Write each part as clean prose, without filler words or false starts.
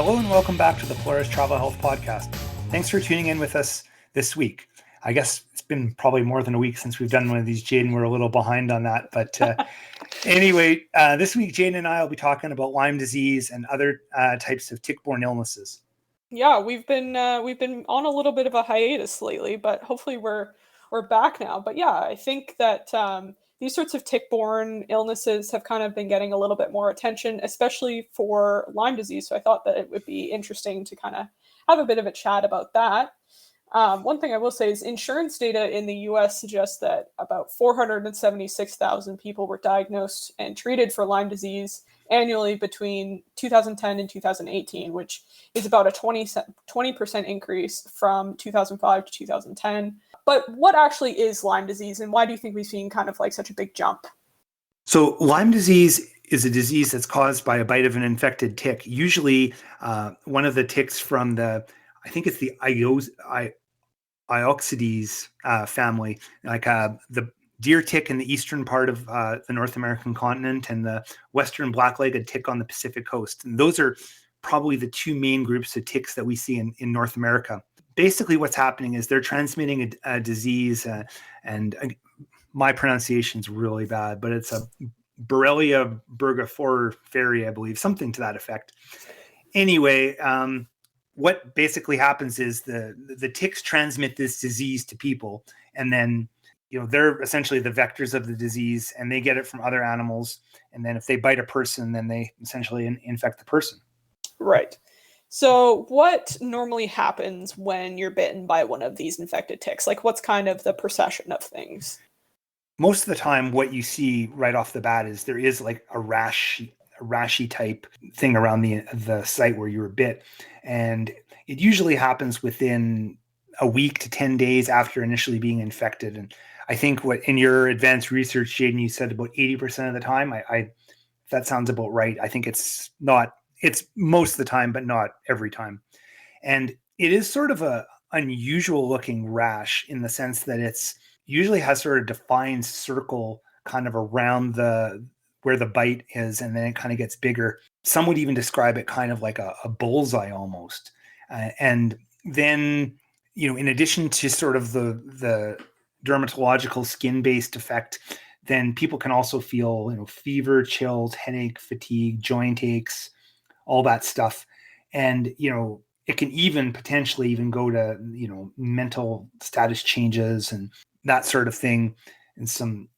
Hello and welcome back to the Polaris Travel Health Podcast. Thanks for tuning in with us this week. I guess it's been probably more than a week since we've done one of these, Jaden. We're a little behind on that. But anyway, this week, Jaden and I will be talking about Lyme disease and other types of tick-borne illnesses. Yeah, we've been on a little bit of a hiatus lately, but hopefully we're back now. But yeah, I think that these sorts of tick-borne illnesses have kind of been getting a little bit more attention, especially for Lyme disease. So I thought that it would be interesting to kind of have a bit of a chat about that. One thing I will say is insurance data in the US suggests that about 476,000 people were diagnosed and treated for Lyme disease annually between 2010 and 2018, which is about a 20% increase from 2005 to 2010. But what actually is Lyme disease, and why do you think we've seen kind of like such a big jump? So Lyme disease is a disease that's caused by a bite of an infected tick, usually one of the ticks from I think it's the Ioxides family, like the deer tick in the eastern part of the North American continent and the western black-legged tick on the Pacific coast. And those are probably the two main groups of ticks that we see in North America. Basically, what's happening is they're transmitting a disease, and my pronunciation's really bad, but it's a Borrelia burgdorferi, I believe, something to that effect. Anyway, what basically happens is the ticks transmit this disease to people, and then they're essentially the vectors of the disease, and they get it from other animals. And then if they bite a person, then they essentially infect the person. Right. So what normally happens when you're bitten by one of these infected ticks? Like, what's kind of the procession of things? Most of the time, what you see right off the bat is there is like a rashy type thing around the site where you were bit. And it usually happens within a week to 10 days after initially being infected. And I think what in your advanced research, Jaden, you said about 80% of the time, that sounds about right. I think it's most of the time, but not every time. And it is sort of a unusual looking rash in the sense that it's usually has sort of defined circle kind of around where the bite is, and then it kind of gets bigger. Some would even describe it kind of like a bullseye almost. And then, in addition to sort of the dermatological skin-based effect, then people can also feel, fever, chills, headache, fatigue, joint aches, all that stuff. And, it can even potentially even go to, mental status changes and that sort of thing, and some,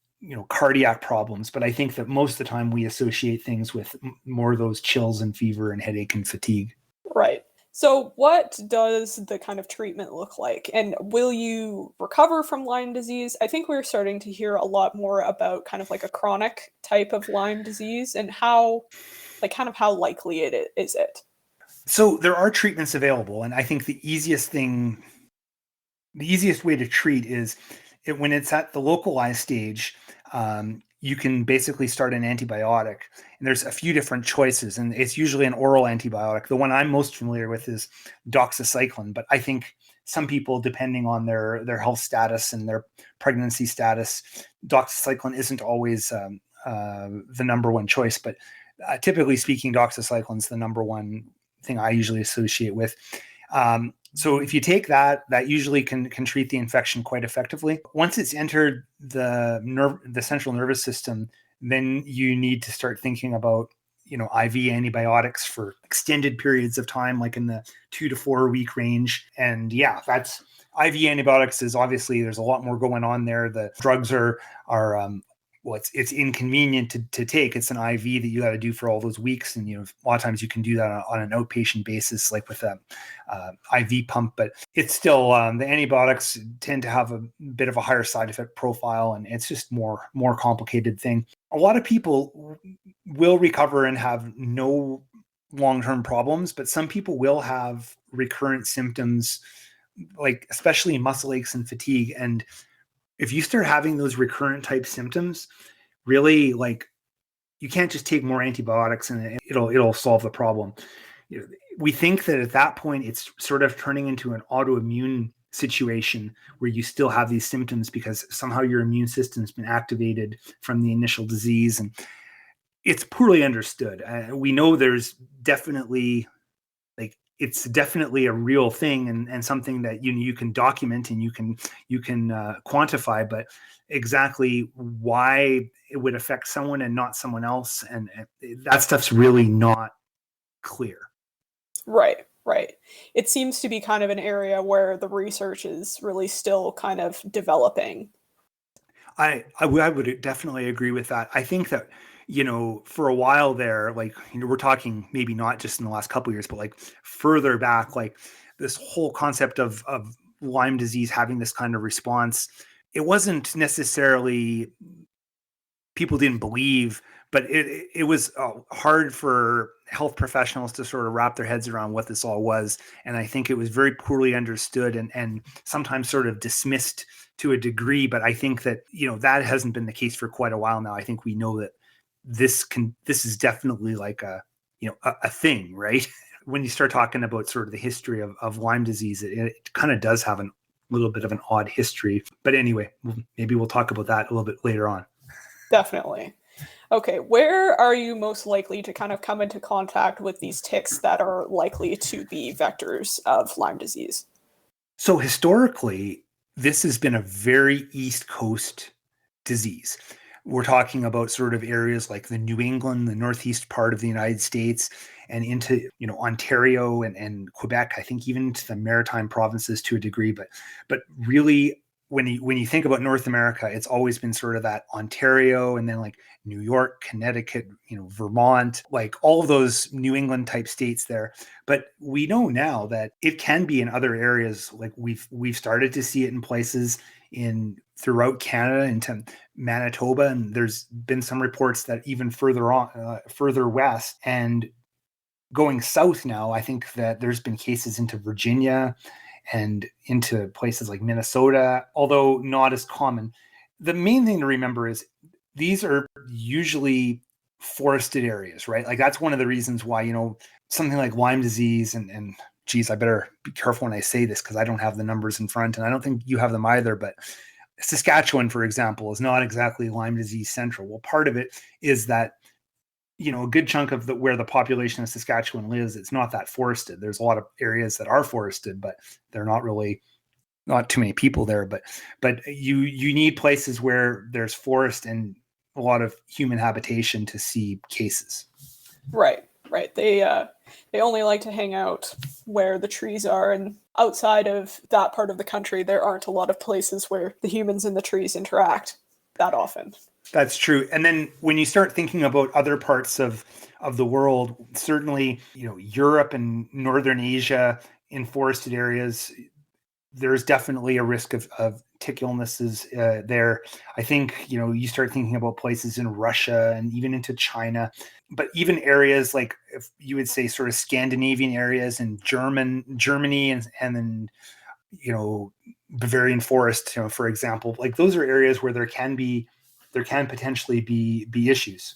cardiac problems. But I think that most of the time we associate things with more of those chills and fever and headache and fatigue. Right. So what does the kind of treatment look like? And will you recover from Lyme disease? I think we're starting to hear a lot more about kind of like a chronic type of Lyme disease and how likely is it? So there are treatments available. And I think the easiest way to treat is when it's at the localized stage. You can basically start an antibiotic, and there's a few different choices, and it's usually an oral antibiotic. The one I'm most familiar with is doxycycline, but I think some people, depending on their health status and their pregnancy status, doxycycline isn't always the number one choice, but typically speaking, doxycycline is the number one thing I usually associate with. So if you take that usually can treat the infection quite effectively. Once it's entered the central nervous system, then you need to start thinking about, IV antibiotics for extended periods of time, like in the 2 to 4 week range. And yeah, that's IV antibiotics is obviously there's a lot more going on there. The drugs are it's inconvenient to take. It's an IV that you got to do for all those weeks. And, a lot of times you can do that on an outpatient basis, like with a IV pump, but it's still, the antibiotics tend to have a bit of a higher side effect profile, and it's just more complicated thing. A lot of people will recover and have no long-term problems, but some people will have recurrent symptoms, like especially muscle aches and fatigue. And if you start having those recurrent type symptoms, really, like, you can't just take more antibiotics and it'll solve the problem. We think that at that point it's sort of turning into an autoimmune situation where you still have these symptoms because somehow your immune system's been activated from the initial disease, and it's poorly understood. We know there's definitely it's definitely a real thing, and something that you can document and you can quantify, but exactly why it would affect someone and not someone else, and that stuff's really not clear. Right, right. It seems to be kind of an area where the research is really still kind of developing. I would definitely agree with that. I think that, for a while there, like, we're talking maybe not just in the last couple of years, but like further back, like this whole concept of Lyme disease having this kind of response, it wasn't necessarily people didn't believe, but it was hard for health professionals to sort of wrap their heads around what this all was. And I think it was very poorly understood and sometimes sort of dismissed to a degree. But I think that, that hasn't been the case for quite a while now. I think we know that this is definitely like a thing, right? When you start talking about sort of the history of Lyme disease, it kind of does have a little bit of an odd history. But anyway, maybe we'll talk about that a little bit later on. Definitely. Okay, where are you most likely to kind of come into contact with these ticks that are likely to be vectors of Lyme disease? So historically, this has been a very East Coast disease. We're talking about sort of areas like the New England, the northeast part of the United States, and into Ontario and Quebec. I think even into the maritime provinces to a degree, but really, when you think about North America, it's always been sort of that Ontario, and then like New York, Connecticut, Vermont, like all of those New England type states there. But we know now that it can be in other areas. Like we've started to see it in places throughout Canada into Manitoba, and there's been some reports that even further west and going south now. I think that there's been cases into Virginia and into places like Minnesota, although not as common. The main thing to remember is these are usually forested areas, right? Like that's one of the reasons why, something like Lyme disease and geez, I better be careful when I say this because I don't have the numbers in front and I don't think you have them either, but Saskatchewan, for example, is not exactly Lyme disease central. Well, part of it is that a good chunk of where the population of Saskatchewan lives, it's not that forested. There's a lot of areas that are forested, but they're not too many people there. But you need places where there's forest and a lot of human habitation to see cases. Right, right. They only like to hang out where the trees are, and outside of that part of the country, there aren't a lot of places where the humans and the trees interact that often. That's true. And then when you start thinking about other parts of the world, certainly, Europe and Northern Asia in forested areas, there's definitely a risk of tick illnesses there. I think, you start thinking about places in Russia and even into China, but even areas like, if you would say sort of Scandinavian areas and Germany and then, Bavarian forest, for example, like those are areas where there can potentially be issues.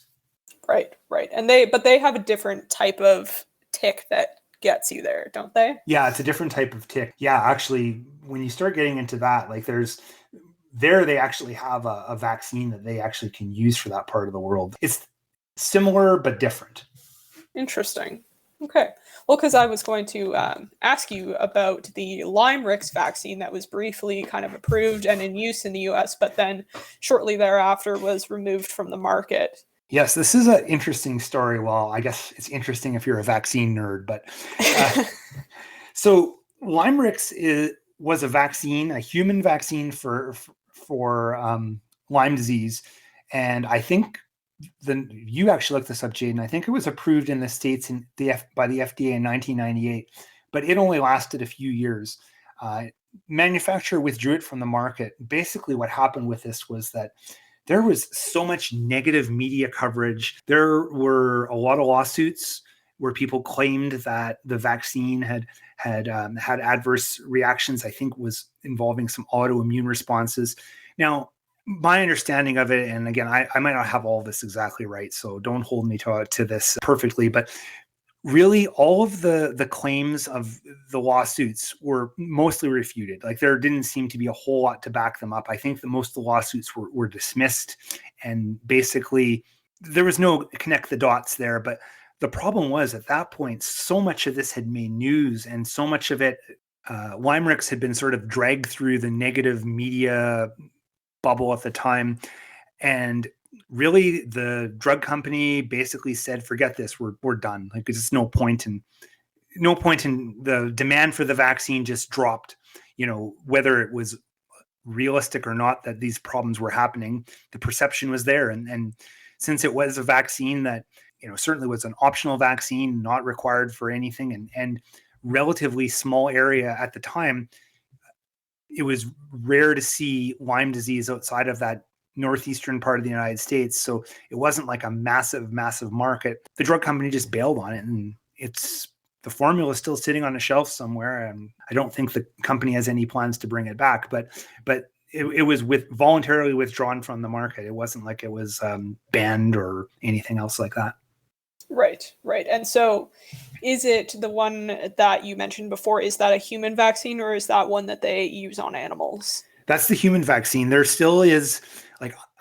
Right, right. And they have a different type of tick that gets you there, don't they? Yeah, it's a different type of tick. Yeah, actually, when you start getting into that, like they actually have a vaccine that they actually can use for that part of the world. It's similar but different. Interesting. Okay. Well, because I was going to ask you about the Lyme-Rix vaccine that was briefly kind of approved and in use in the US, but then shortly thereafter was removed from the market. Yes, this is an interesting story. Well, I guess it's interesting if you're a vaccine nerd, but so Lyme-Rix was a vaccine, a human vaccine for Lyme disease, and I think you actually looked this up, Jaden. I think it was approved in the States by the FDA in 1998, but it only lasted a few years. Manufacturer withdrew it from the market. Basically, what happened with this was that there was so much negative media coverage. There were a lot of lawsuits where people claimed that the vaccine had adverse reactions. I think was involving some autoimmune responses. Now, my understanding of it, and again, I might not have all this exactly right, so don't hold me to this perfectly, but really all of the claims of the lawsuits were mostly refuted. Like there didn't seem to be a whole lot to back them up. I think that most of the lawsuits were dismissed, and basically there was no connect the dots there. But The problem was at that point, so much of this had made news, and so much of it, Limericks had been sort of dragged through the negative media bubble at the time. And really, the drug company basically said, forget this, we're done. Like, there's no point in the demand for the vaccine just dropped. Whether it was realistic or not that these problems were happening, the perception was there. And since it was a vaccine that, certainly was an optional vaccine, not required for anything, and relatively small area at the time, it was rare to see Lyme disease outside of that northeastern part of the United States. So it wasn't like a massive, massive market. The drug company just bailed on it, and the formula is still sitting on a shelf somewhere. And I don't think the company has any plans to bring it back, but it was voluntarily withdrawn from the market. It wasn't like it was banned or anything else like that. Right. And so is it the one that you mentioned before, is that a human vaccine, or is that one that they use on animals? That's the human vaccine. There still is,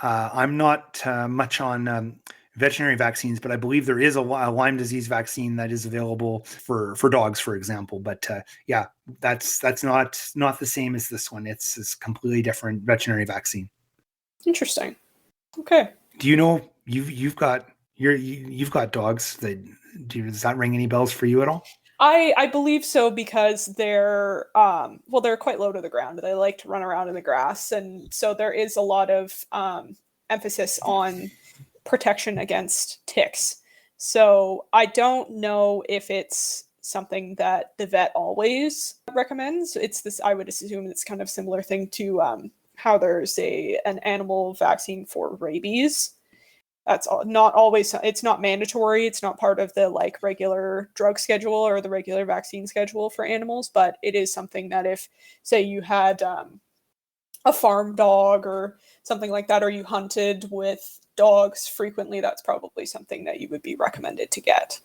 I'm not much on veterinary vaccines, but I believe there is a Lyme disease vaccine that is available for dogs, for example. But yeah, that's not the same as this one. It's completely different veterinary vaccine. Interesting. Okay. Do you know you've got dogs? Does that ring any bells for you at all? I believe so, because they're quite low to the ground. They like to run around in the grass, and so there is a lot of emphasis on protection against ticks. So I don't know if it's something that the vet always recommends. I would assume it's kind of similar thing to how there's an animal vaccine for rabies. That's not always, it's not mandatory. It's not part of the regular drug schedule or the regular vaccine schedule for animals, but it is something that if, say, you had a farm dog or something like that, or you hunted with dogs frequently, that's probably something that you would be recommended to get.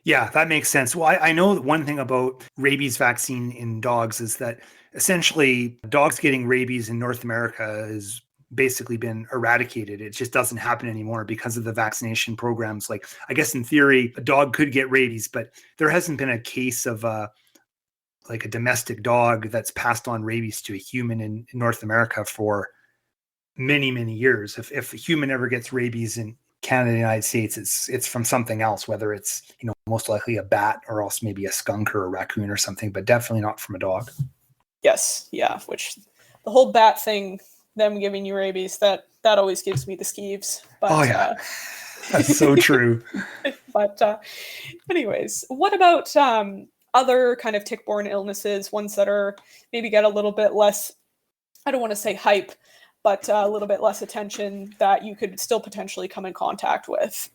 Yeah, that makes sense. Well, I know one thing about rabies vaccine in dogs is that essentially dogs getting rabies in North America has basically been eradicated. It just doesn't happen anymore because of the vaccination programs. I guess in theory, a dog could get rabies, but there hasn't been a case of a domestic dog that's passed on rabies to a human in North America for many, many years. If a human ever gets rabies in Canada, the United States, it's from something else, whether it's, most likely a bat or else maybe a skunk or a raccoon or something, but definitely not from a dog. Yes. Yeah. Which the whole bat thing, them giving you rabies, that always gives me the skeeves. But, oh yeah, that's so true. But anyways, what about other kind of tick-borne illnesses, ones that are maybe get a little bit less, I don't want to say hype, but a little bit less attention that you could still potentially come in contact with?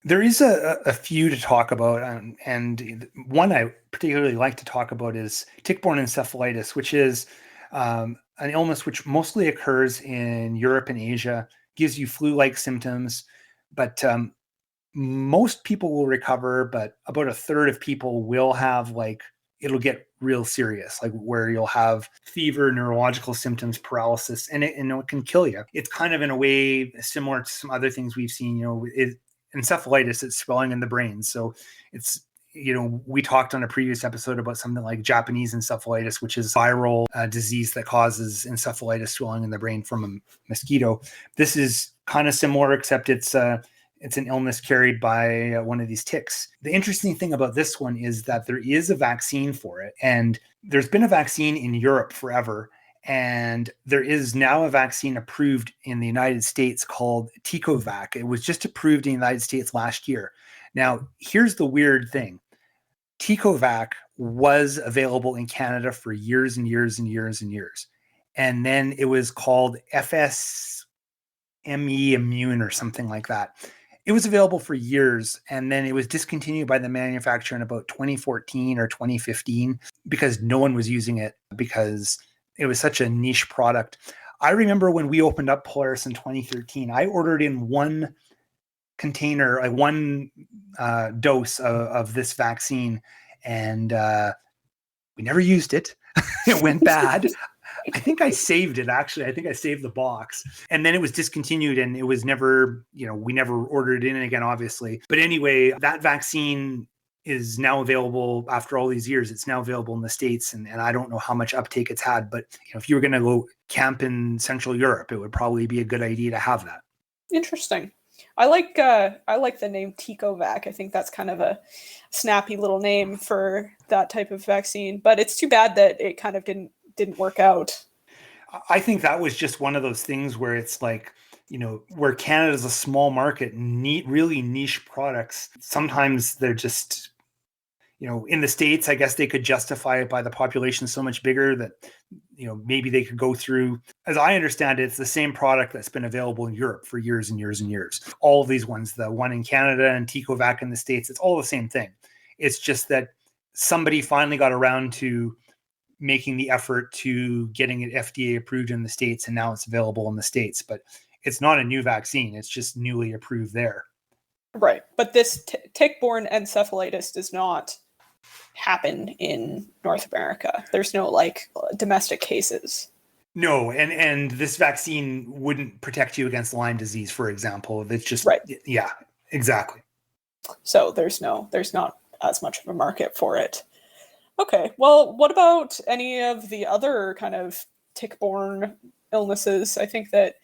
There is a few to talk about, and one I particularly like to talk about is tick-borne encephalitis, which is an illness which mostly occurs in Europe and Asia, gives you flu-like symptoms, but most people will recover, but about a third of people will have it'll get real serious, where you'll have fever, neurological symptoms, paralysis, and it can kill you. It's kind of in a way similar to some other things we've seen, encephalitis, it's swelling in the brain. So it's, we talked on a previous episode about something like Japanese encephalitis, which is a viral disease that causes encephalitis, swelling in the brain from a mosquito. This is kind of similar, except it's an illness carried by one of these ticks. The interesting thing about this one is that there is a vaccine for it, and there's been a vaccine in Europe forever. And there is now a vaccine approved in the United States called Ticovac. It was just approved in the United States last year. Now, here's the weird thing. Ticovac was available in Canada for years and years and years and years. And then it was called FSME Immune or something like that. It was available for years, and then it was discontinued by the manufacturer in about 2014 or 2015 because no one was using it, because it was such a niche product. I remember when we opened up Polaris in 2013, I ordered in one container, one dose of this vaccine, and we never used it. It went bad. I think I saved it, actually. I think I saved the box. And then it was discontinued and it was never, we never ordered it in again, obviously. But anyway, that vaccine is now available after all these years. It's now available in the States. And I don't know how much uptake it's had. But if you were going to go camp in Central Europe, it would probably be a good idea to have that. Interesting. I like the name Ticovac. I think that's kind of a snappy little name for that type of vaccine. But it's too bad that it kind of didn't work out. I think that was just one of those things where it's like, where Canada's a small market, really niche products. Sometimes they're just, in the States, I guess they could justify it by the population so much bigger that, maybe they could go through, as I understand it, it's the same product that's been available in Europe for years and years and years. All of these ones, the one in Canada and Ticovac in the States, it's all the same thing. It's just that somebody finally got around to making the effort to getting it FDA approved in the States, and now it's available in the States. But it's not a new vaccine. It's just newly approved there. Right. But this tick-borne encephalitis does not happen in North America. There's no domestic cases. No, and this vaccine wouldn't protect you against Lyme disease, for example. It's just right. Yeah, exactly. So there's not as much of a market for it. Okay. Well, what about any of the other kind of tick-borne illnesses? I think that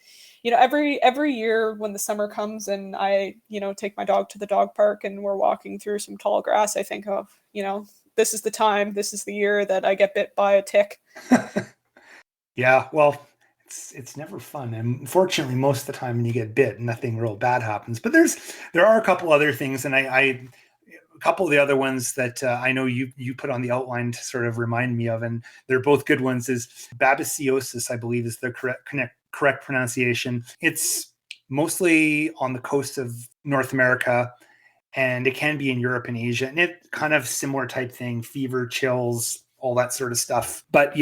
every year when the summer comes and I take my dog to the dog park and we're walking through some tall grass, I think of this is the time, this is the year that I get bit by a tick. Yeah, well, it's never fun. And unfortunately, most of the time when you get bit, nothing real bad happens. But there are a couple other things, and a couple of the other ones that I know you put on the outline to sort of remind me of, and they're both good ones, is babesiosis, I believe is the correct pronunciation. It's mostly on the coast of North America, and it can be in Europe and Asia, and it kind of similar type thing, fever, chills, all that sort of stuff. But,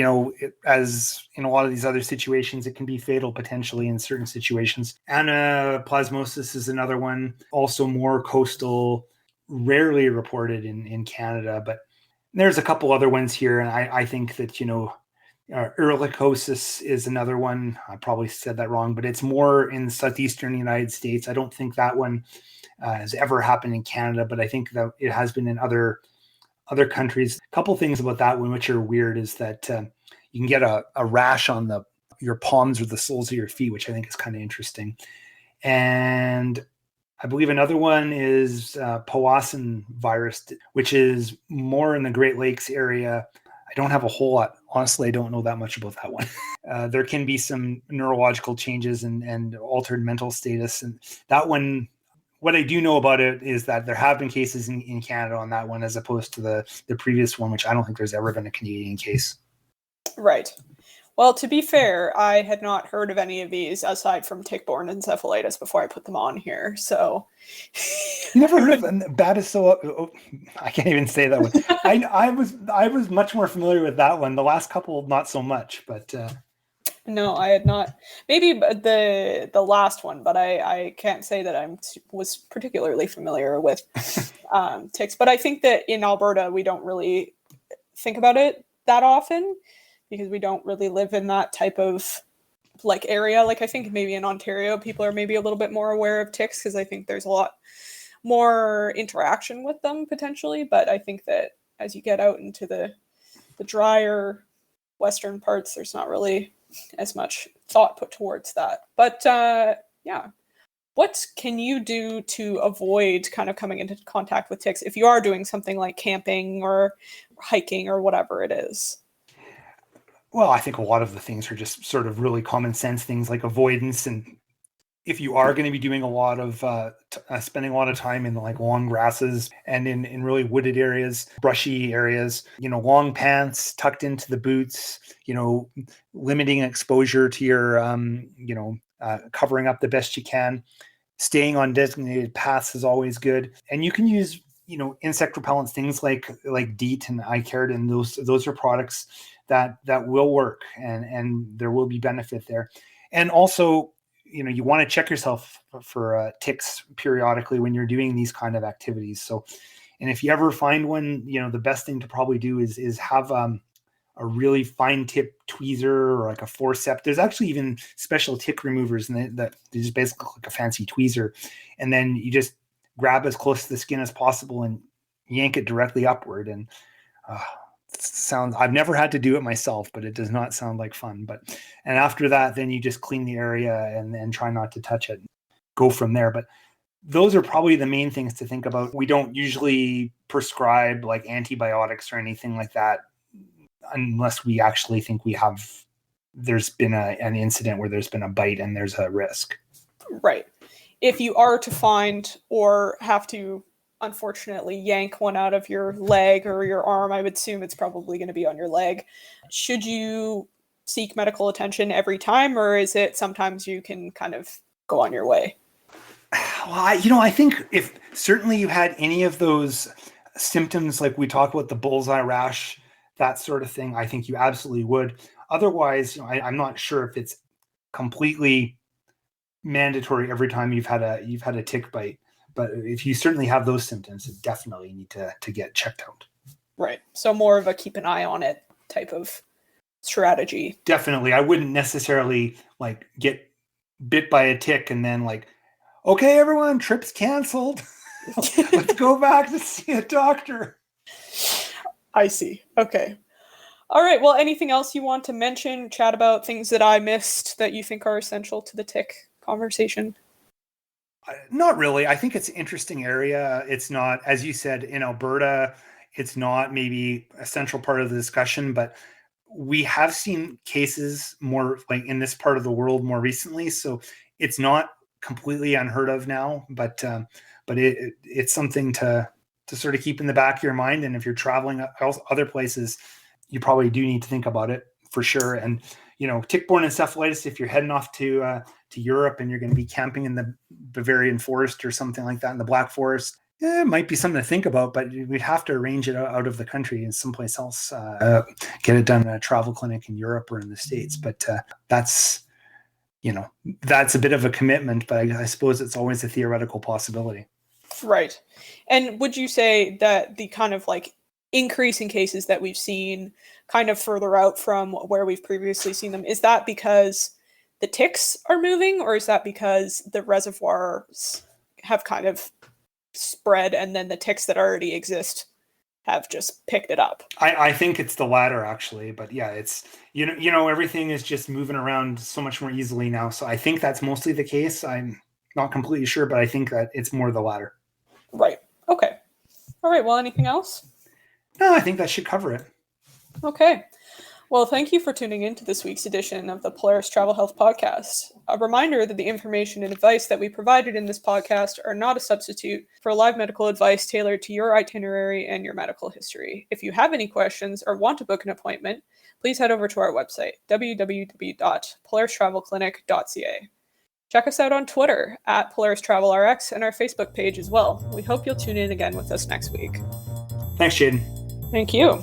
as in a lot of these other situations, it can be fatal potentially in certain situations. Anaplasmosis is another one, also more coastal, rarely reported in Canada, but there's a couple other ones here. And I think that, ehrlichiosis is another one. I probably said that wrong, but it's more in southeastern United States. I don't think that one has ever happened in Canada, but I think that it has been in other countries. A couple things about that one which are weird is that you can get a rash on your palms or the soles of your feet, which I think is kind of interesting. And I believe another one is Powassan virus, which is more in the Great Lakes area. I don't have a whole lot. Honestly, I don't know that much about that one. There can be some neurological changes and altered mental status. And that one, what I do know about it is that there have been cases in Canada on that one, as opposed to the previous one, which I don't think there's ever been a Canadian case. Right. Well, to be fair, I had not heard of any of these aside from tick-borne encephalitis before I put them on here. So, you never heard of babesiosis? I can't even say that one. I was much more familiar with that one. The last couple, not so much, but. No, I had not. Maybe the last one, but I can't say that I was particularly familiar with ticks. But I think that in Alberta, we don't really think about it that often because we don't really live in that type of area. I think maybe in Ontario, people are maybe a little bit more aware of ticks because I think there's a lot more interaction with them potentially. But I think that as you get out into the drier western parts, there's not really as much thought put towards that. But yeah, what can you do to avoid kind of coming into contact with ticks if you are doing something like camping or hiking or whatever it is? Well, I think a lot of the things are just sort of really common sense things like avoidance. And if you are going to be doing a lot of spending a lot of time in long grasses and in really wooded areas, brushy areas, long pants tucked into the boots, limiting exposure to your, covering up the best you can, staying on designated paths is always good. And you can use, insect repellents, things like DEET and iCarot, those are products that will work and there will be benefit there. And also, you want to check yourself for ticks periodically when you're doing these kind of activities. So, and if you ever find one, the best thing to probably do is have a really fine tip tweezer or like a forceps. There's actually even special tick removers, and that they just basically like a fancy tweezer, and then you just grab as close to the skin as possible and yank it directly upward. And I've never had to do it myself, but it does not sound like fun. And after that, then you just clean the area and then try not to touch it. Go from there. But those are probably the main things to think about. We don't usually prescribe like antibiotics or anything like that unless we actually think there's been an incident where there's been a bite and there's a risk. Right. If you are to find or have to, unfortunately, yank one out of your leg or your arm, I would assume it's probably going to be on your leg. Should you seek medical attention every time, or is it sometimes you can kind of go on your way? Well, I think if certainly you had any of those symptoms, like we talk about the bullseye rash, that sort of thing, I think you absolutely would. Otherwise, I'm not sure if it's completely mandatory every time you've had a tick bite. But if you certainly have those symptoms, you definitely need to get checked out. Right. So more of a keep an eye on it type of strategy. Definitely. I wouldn't necessarily like get bit by a tick and then like, okay, everyone, trip's canceled. Let's go back to see a doctor. I see. Okay. All right. Well, anything else you want to mention, chat about, things that I missed that you think are essential to the tick conversation? Not really. I think it's an interesting area. It's not, as you said, in Alberta, it's not maybe a central part of the discussion, but we have seen cases more like in this part of the world more recently. So it's not completely unheard of now, but it's something to sort of keep in the back of your mind. And if you're traveling other places, you probably do need to think about it for sure. And, tick-borne encephalitis, if you're heading off to Europe and you're going to be camping in the Bavarian forest or something like that in the Black Forest, it might be something to think about, but we'd have to arrange it out of the country and someplace else, get it done at a travel clinic in Europe or in the States. But that's a bit of a commitment, but I suppose it's always a theoretical possibility. Right. And would you say that the kind of like increase in cases that we've seen kind of further out from where we've previously seen them, is that because the ticks are moving, or is that because the reservoirs have kind of spread and then the ticks that already exist have just picked it up? I think it's the latter, actually. But yeah, it's, everything is just moving around so much more easily now. So I think that's mostly the case. I'm not completely sure, but I think that it's more the latter. Right. Okay. All right. Well, anything else? No, I think that should cover it. Okay. Well, thank you for tuning in to this week's edition of the Polaris Travel Health Podcast. A reminder that the information and advice that we provided in this podcast are not a substitute for live medical advice tailored to your itinerary and your medical history. If you have any questions or want to book an appointment, please head over to our website, www.polaristravelclinic.ca. Check us out on Twitter @PolarisTravelRx and our Facebook page as well. We hope you'll tune in again with us next week. Thanks, Jaden. Thank you.